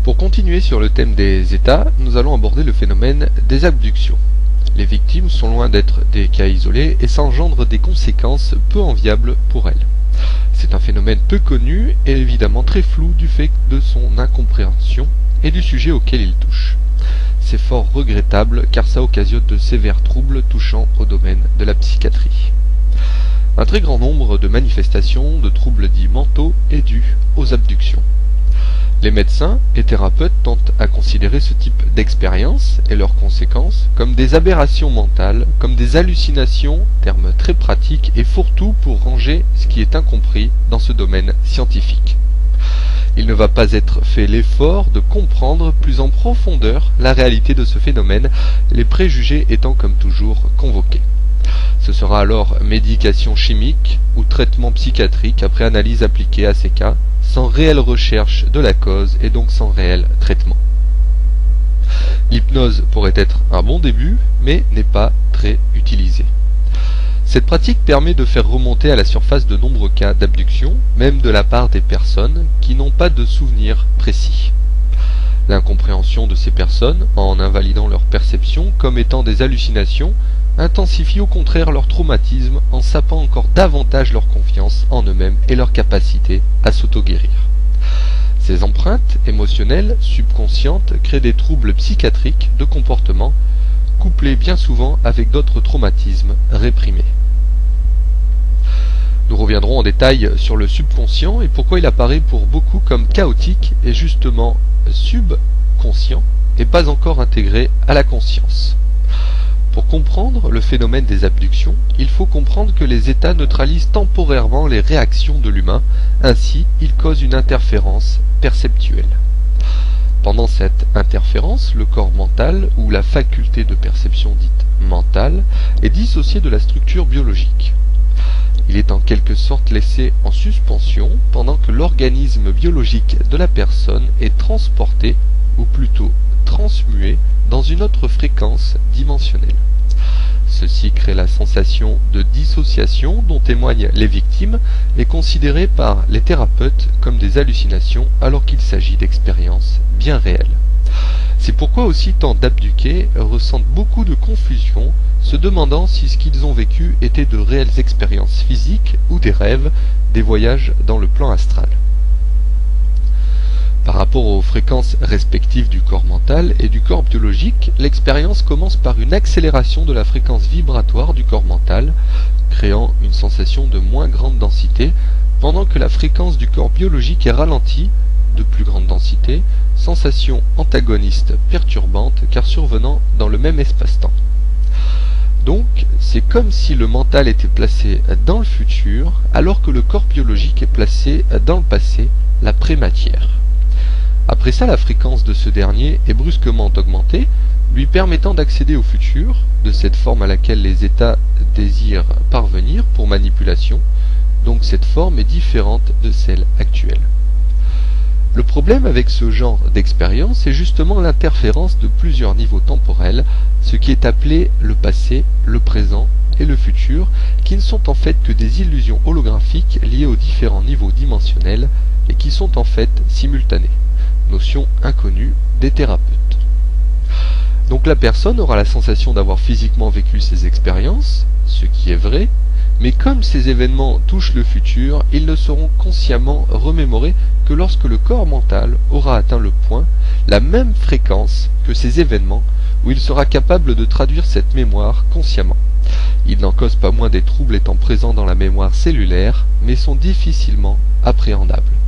Pour continuer sur le thème des états, nous allons aborder le phénomène des abductions. Les victimes sont loin d'être des cas isolés et s'engendrent des conséquences peu enviables pour elles. C'est un phénomène peu connu et évidemment très flou du fait de son incompréhension et du sujet auquel il touche. C'est fort regrettable car ça occasionne de sévères troubles touchant au domaine de la psychiatrie. Un très grand nombre de manifestations de troubles dits mentaux est dû aux abductions. Les médecins et thérapeutes tentent à considérer ce type d'expérience et leurs conséquences comme des aberrations mentales, comme des hallucinations, terme très pratique et fourre-tout pour ranger ce qui est incompris dans ce domaine scientifique. Il ne va pas être fait l'effort de comprendre plus en profondeur la réalité de ce phénomène, les préjugés étant comme toujours convoqués. Ce sera alors médication chimique ou traitement psychiatrique après analyse appliquée à ces cas, sans réelle recherche de la cause et donc sans réel traitement. L'hypnose pourrait être un bon début, mais n'est pas très utilisée. Cette pratique permet de faire remonter à la surface de nombreux cas d'abduction, même de la part des personnes qui n'ont pas de souvenirs précis. L'incompréhension de ces personnes, en invalidant leur perception comme étant des hallucinations, intensifie au contraire leur traumatisme en sapant encore davantage leur confiance en eux-mêmes et leur capacité à s'auto-guérir. Ces empreintes émotionnelles subconscientes créent des troubles psychiatriques de comportement, couplés bien souvent avec d'autres traumatismes réprimés. Nous reviendrons en détail sur le subconscient et pourquoi il apparaît pour beaucoup comme chaotique et justement subconscient et pas encore intégré à la conscience. Pour comprendre le phénomène des abductions, il faut comprendre que les états neutralisent temporairement les réactions de l'humain, ainsi ils causent une interférence perceptuelle. Pendant cette interférence, le corps mental, ou la faculté de perception dite mentale, est dissocié de la structure biologique. Il est en quelque sorte laissé en suspension pendant que l'organisme biologique de la personne est transporté, ou plutôt transmué, dans une autre fréquence dimensionnelle. Ceci crée la sensation de dissociation dont témoignent les victimes et considérée par les thérapeutes comme des hallucinations alors qu'il s'agit d'expériences bien réelles. C'est pourquoi aussi tant d'abduqués ressentent beaucoup de confusion, se demandant si ce qu'ils ont vécu étaient de réelles expériences physiques ou des rêves, des voyages dans le plan astral. Par rapport aux fréquences respectives du corps mental et du corps biologique, l'expérience commence par une accélération de la fréquence vibratoire du corps mental, créant une sensation de moins grande densité, pendant que la fréquence du corps biologique est ralentie, de plus grande densité, sensation antagoniste perturbante car survenant dans le même espace-temps. Donc, c'est comme si le mental était placé dans le futur, alors que le corps biologique est placé dans le passé, la prématière. Après ça, la fréquence de ce dernier est brusquement augmentée, lui permettant d'accéder au futur, de cette forme à laquelle les états désirent parvenir pour manipulation, donc cette forme est différente de celle actuelle. Le problème avec ce genre d'expérience est justement l'interférence de plusieurs niveaux temporels, ce qui est appelé le passé, le présent et le futur, qui ne sont en fait que des illusions holographiques liées aux différents niveaux dimensionnels et qui sont en fait simultanées. Notion inconnue des thérapeutes. Donc la personne aura la sensation d'avoir physiquement vécu ces expériences, ce qui est vrai, mais comme ces événements touchent le futur, ils ne seront consciemment remémorés que lorsque le corps mental aura atteint le point, la même fréquence que ces événements, où il sera capable de traduire cette mémoire consciemment. Il n'en cause pas moins des troubles étant présents dans la mémoire cellulaire, mais sont difficilement appréhendables.